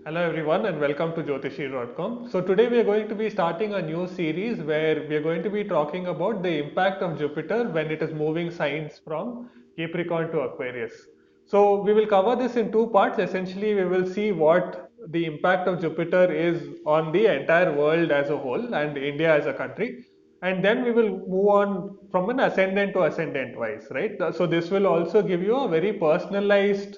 Hello everyone and welcome to Jyotishi.com. So today we are going to be starting a new series where we are going to be talking about the impact of Jupiter when it is moving signs from Capricorn to Aquarius. So we will cover this in two parts. Essentially, we will see what the impact of Jupiter is on the entire world as a whole and India as a country. And then we will move on from an ascendant to ascendant wise, right? So this will also give you a very personalized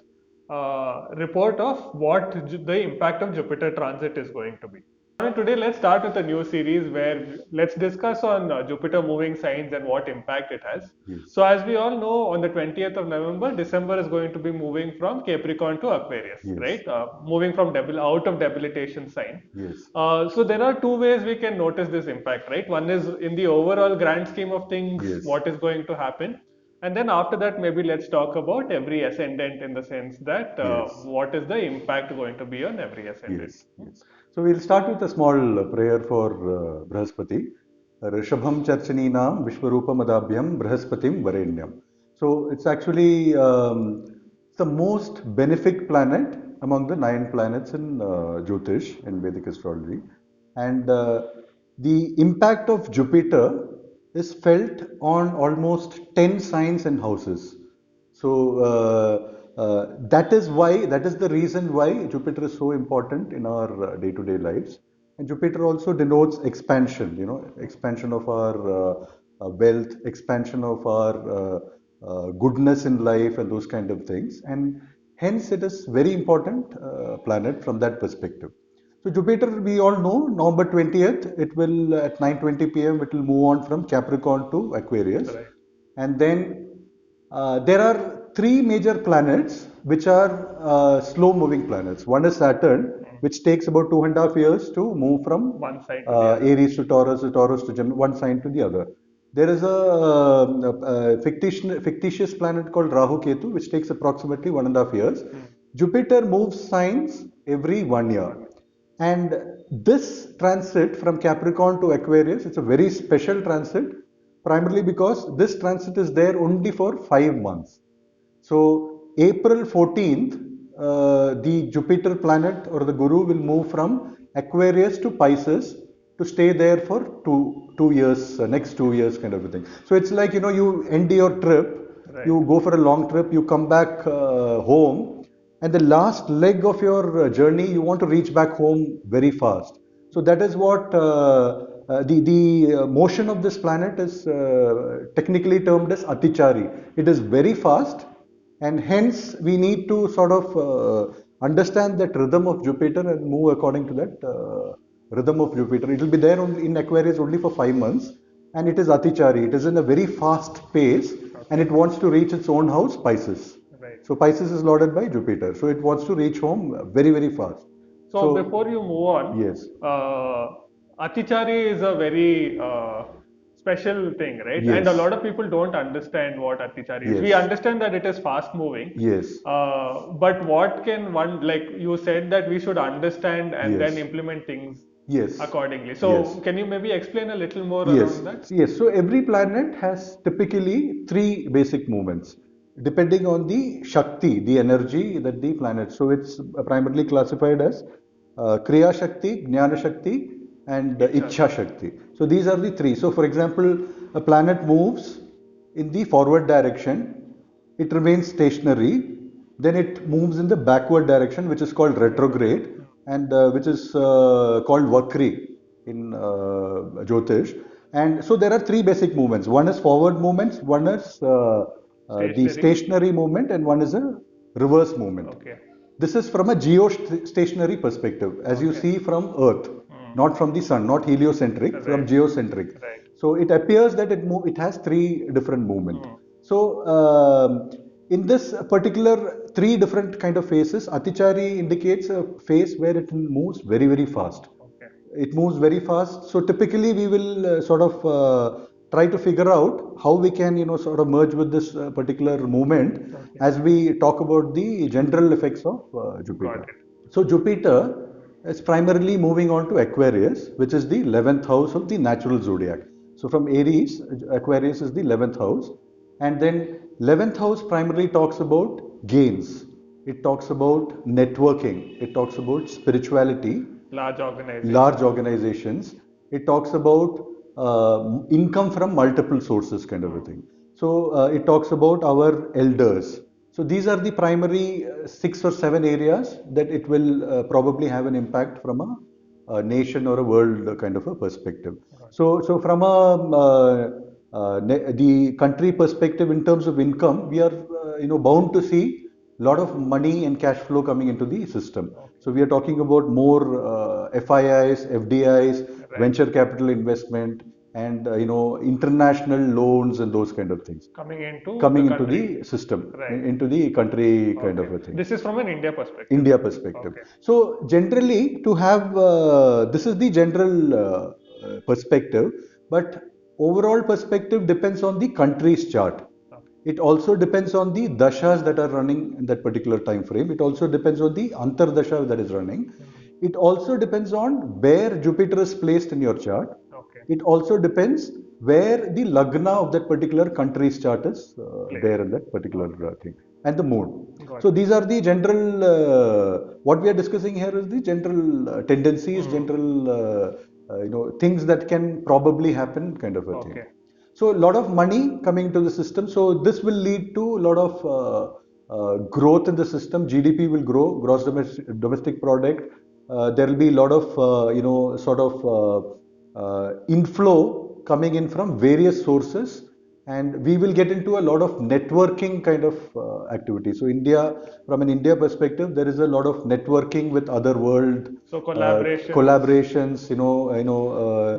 report of what the impact of Jupiter transit is going to be. And today, let's start with a new series where let's discuss on Jupiter moving signs and what impact it has. Yes. So, as we all know, on the 20th of November, December is going to be moving from Capricorn to Aquarius, Yes. right? Moving from out of debilitation sign. Yes. So there are two ways we can notice this impact, right? One is in the overall grand scheme of things, Yes. what is going to happen. And then after that, maybe let's talk about every ascendant in the sense that Yes. what is the impact going to be on every ascendant. Yes. Yes. So we'll start with a small prayer for Brahaspati. Rishabham Charchaninam Vishwarupamadabyam Brahaspatim Varenyam. So it's actually the most benefic planet among the 9 planets in Jyotish in Vedic astrology. And the impact of Jupiter is felt on almost 10 signs and houses. So that is the reason why Jupiter is so important in our day-to-day lives. And Jupiter also denotes expansion, expansion of our wealth, expansion of our goodness in life, and those kind of things. And hence, it is very important planet from that perspective. So Jupiter, we all know, November 20th, it will at 9:20 p.m. it will move on from Capricorn to Aquarius, Right. and then there are 3 major planets which are slow-moving planets. One is Saturn, which takes about 2.5 years to move from One side to the other. Aries to Taurus to Gemini, one sign to the other. There is a fictitious planet called Rahu Ketu, which takes approximately 1.5 years. Jupiter moves signs every 1 year. And this transit from Capricorn to Aquarius, it's a very special transit, primarily because this transit is there only for 5 months. So April 14th, the Jupiter planet or the Guru will move from Aquarius to Pisces to stay there for two years, next 2 years kind of a thing. So it's like, you end your trip, Right. you go for a long trip, you come back home, and the last leg of your journey, you want to reach back home very fast. So that is what the motion of this planet is technically termed as Atichari. It is very fast, and hence we need to sort of understand that rhythm of Jupiter and move according to that rhythm of Jupiter. It will be there in Aquarius only for 5 months, and it is Atichari. It is in a very fast pace, and it wants to reach its own house, Pisces. Right. So Pisces is lorded by Jupiter. So it wants to reach home very, very fast. So before you move on, Yes. Atichari is a very special thing, right? Yes. And a lot of people don't understand what Atichari is. Yes. We understand that it is fast moving. Yes. But what can one, like you said that we should understand and Yes. then implement things Yes. accordingly. So Yes. can you maybe explain a little more Yes. around that? Yes. So every planet has typically 3 basic movements, depending on the Shakti, the energy that the planet. So it's primarily classified as Kriya Shakti, Jnana Shakti, and Ichha Shakti. So these are the 3. So for example, a planet moves in the forward direction, it remains stationary, then it moves in the backward direction, which is called retrograde, and which is called Vakri in Jyotish. And so there are 3 basic movements. One is forward movements, one is the stationary movement, and one is a reverse movement. Okay. This is from a geostationary perspective, as you see from Earth, not from the Sun, not heliocentric, from geocentric. Right. So it appears that it has 3 different movements. So in this particular 3 different kind of phases, Atichari indicates a phase where it moves very, very fast. Okay. It moves very fast. So typically we will sort of try to figure out how we can, sort of merge with this particular movement as we talk about the general effects of Jupiter. Got it. So Jupiter is primarily moving on to Aquarius, which is the 11th house of the natural zodiac. So from Aries, Aquarius is the 11th house. And then 11th house primarily talks about gains. it talks about networking, it talks about spirituality, Large organization. large organizations. It talks about income from multiple sources, kind of a thing. So it talks about our elders. So these are the primary 6 or 7 areas that it will probably have an impact from a nation or a world kind of a perspective. So from the country perspective in terms of income, we are bound to see lot of money and cash flow coming into the system. So we are talking about more FIIs, FDIs, Right. venture capital investment, and international loans and those kind of things Coming into coming the into country. the system, Right. into the country kind Okay. of a thing. This is from an India perspective. India perspective. Okay. So generally, to have this is the general perspective, but overall perspective depends on the country's chart. Okay. It also depends on the dashas that are running in that particular time frame. It also depends on the antardasha that is running. It also depends on where Jupiter is placed in your chart. Okay. It also depends where the lagna of that particular country's chart is Placed. there in that particular thing, and the moon. Got So it. these are the general, what we are discussing here is the general tendencies, general, things that can probably happen, kind of a thing. Okay. So a lot of money coming to the system. So this will lead to a lot of growth in the system. GDP will grow, gross domestic product. There will be a lot of inflow coming in from various sources, and we will get into a lot of networking kind of activity. So India, from an India perspective, there is a lot of networking with other world So collaboration. collaborations.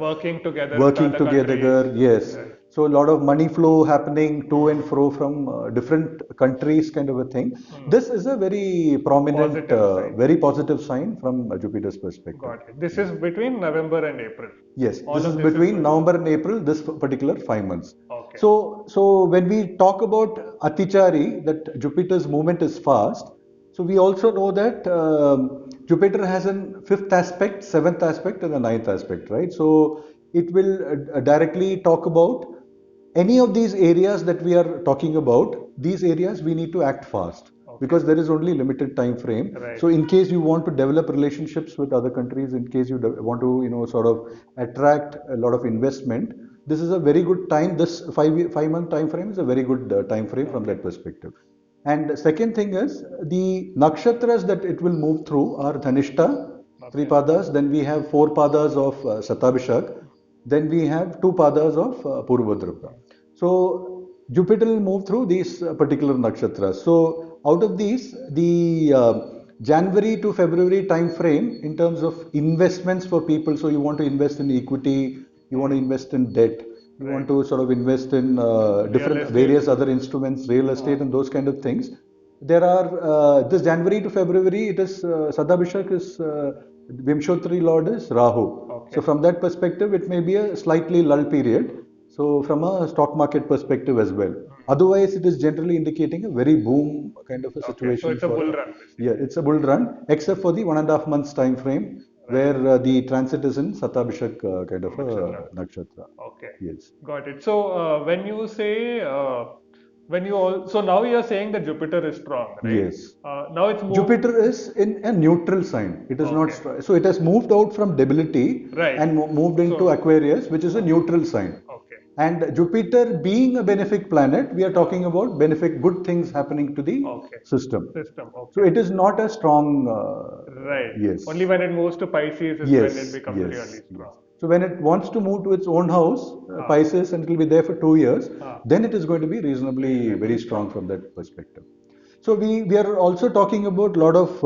Working together. Working with other together, countries. yes. Right. So a lot of money flow happening to and fro from different countries, kind of a thing. This is a very prominent, Positive sign. very positive sign from Jupiter's perspective. Got it. This is between November and April. Yes, All this of is this is between good. November and April, this particular 5 months. Okay. So when we talk about Atichari, that Jupiter's movement is fast. So we also know that Jupiter has a fifth aspect, seventh aspect, and a ninth aspect, right? So it will directly talk about any of these areas that we are talking about. These areas we need to act fast, because there is only limited time frame. Right. So in case you want to develop relationships with other countries, in case you want to sort of attract a lot of investment, this is a very good time. This 5 month time frame is a very good time frame from that perspective. And the second thing is the nakshatras that it will move through are Dhanishta, 3 padas. Then we have 4 padas of Satabhishak. Then we have 2 padas of Purvabhadrata. So Jupiter will move through these particular nakshatras. So out of these, the January to February time frame in terms of investments for people. So you want to invest in equity, you want to invest in debt, you want to sort of invest in different estate. various other instruments, real estate, and those kind of things. There are this January to February. It is Sadabhishak is Vimshotri Lord is Rahu. Okay. So from that perspective, it may be a slightly lull period. So from a stock market perspective as well. Otherwise, it is generally indicating a very boom kind of a situation. So it's a for- bull run. basically. Yeah, it's a bull run, except for the 1.5 months time frame, where the transit is in Satabhishak kind of a nakshatra. Okay. Yes. Got it. So when you say so now you are saying that Jupiter is strong, right? Yes. Now it's moved. Jupiter is in a neutral sign. It is not so. It has moved out from debility Right. and moved into So- Aquarius, which is a neutral sign. Okay. And Jupiter being a benefic planet, we are talking about benefic, good things happening to the Okay. system. System. Okay. So it is not a strong. Right. Yes. Only when it moves to Pisces is Yes. when it becomes yes, really yes. strong. So when it wants to move to its own house, Pisces, and it will be there for 2 years, then it is going to be reasonably very strong from that perspective. So we are also talking about a lot of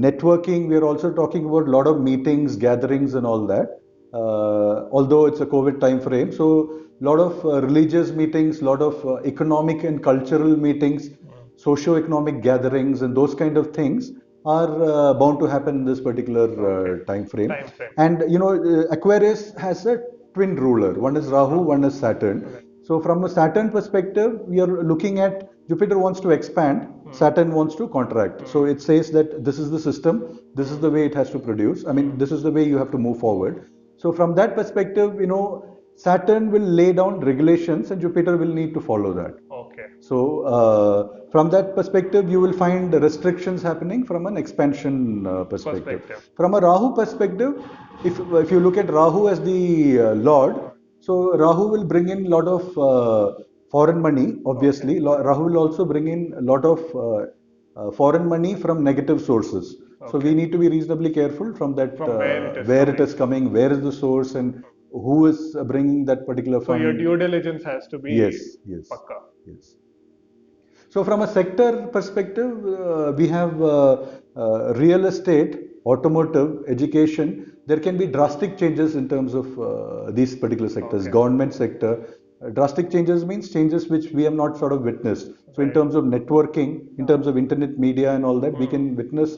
networking. We are also talking about a lot of meetings, gatherings, and all that. Although it's a COVID time frame, so a lot of religious meetings, a lot of economic and cultural meetings, socio-economic gatherings, and those kind of things are bound to happen in this particular time frame. Time frame. And Aquarius has a twin ruler. One is Rahu, one is Saturn. So from a Saturn perspective, we are looking at Jupiter wants to expand, Saturn wants to contract. So it says that this is the system, this is the way it has to produce. I mean, this is the way you have to move forward. So from that perspective, Saturn will lay down regulations and Jupiter will need to follow that. Okay. So from that perspective, you will find restrictions happening from an expansion perspective. From a Rahu perspective, if you look at Rahu as the Lord, so Rahu will bring in a lot of foreign money. Obviously, Rahu will also bring in a lot of foreign money from negative sources. So we need to be reasonably careful from that, From where it is coming, where is the source, and who is bringing that particular So fund. your due diligence has to be pakka. Yes. So from a sector perspective, we have real estate, automotive, education. There can be drastic changes in terms of these particular sectors. Government sector, drastic changes means changes which we have not sort of witnessed. So in terms of networking, in terms of internet media and all that, we can witness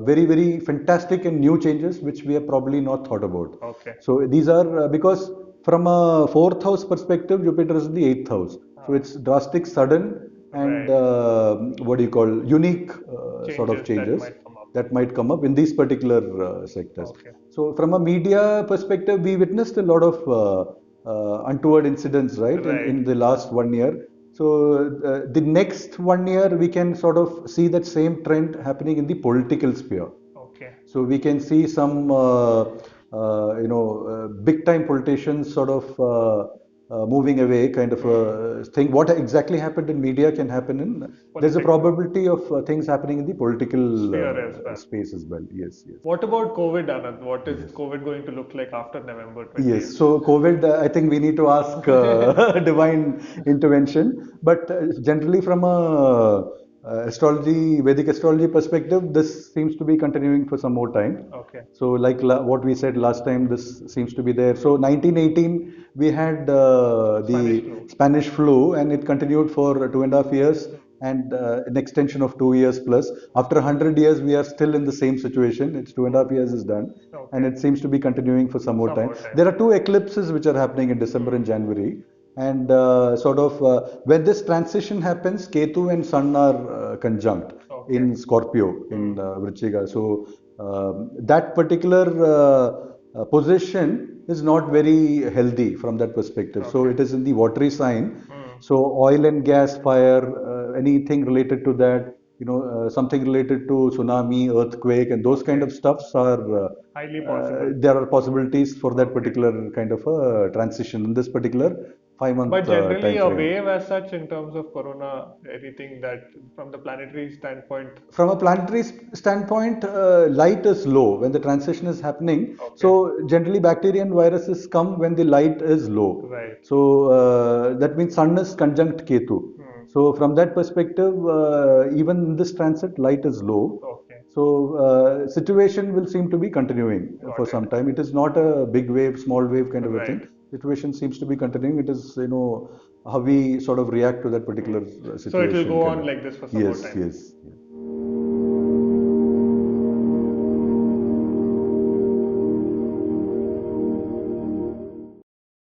very, very fantastic and new changes which we have probably not thought about. So these are because from a fourth house perspective, Jupiter is in the eighth house. So it's drastic, sudden, and what do you call, unique sort of changes that might come up in these particular sectors. So from a media perspective, we witnessed a lot of untoward incidents, right, in the last 1 year. So the next 1 year, we can sort of see that same trend happening in the political sphere. So we can see some, big time politicians sort of moving away, kind of a thing. What exactly happened in media can happen in. There's a probability of things happening in the political space as well. Yes. What about COVID, Anand? What is COVID going to look like after November 20th? Yes. So COVID, I think we need to ask divine intervention. But generally, from a astrology, Vedic astrology perspective, this seems to be continuing for some more time. So like what we said last time, this seems to be there. So 1918, we had the Spanish flu, and it continued for 2.5 years, and an extension of 2 years plus. After 100 years, we are still in the same situation. It's 2.5 years is done, and it seems to be continuing for some more time. There are two eclipses which are happening in December and January. And when this transition happens, Ketu and Sun are conjunct in Scorpio, in Vrichiga. So that particular position is not very healthy from that perspective. So it is in the watery sign. So oil and gas, fire, anything related to that, something related to tsunami, earthquake, and those kind of stuffs are highly possible. There are possibilities for that particular kind of a transition in this particular 5 month. But generally, a wave as such in terms of corona, anything that from the planetary standpoint? From a planetary standpoint, light is low when the transition is happening. So generally, bacteria and viruses come when the light is low. So that means Sun is conjunct Ketu. So from that perspective, even in this transit, light is low. So situation will seem to be continuing for some time. It is not a big wave, small wave kind of a thing. Situation seems to be continuing. It is, how we sort of react to that particular situation. So it will go on like this for some more time. Yes.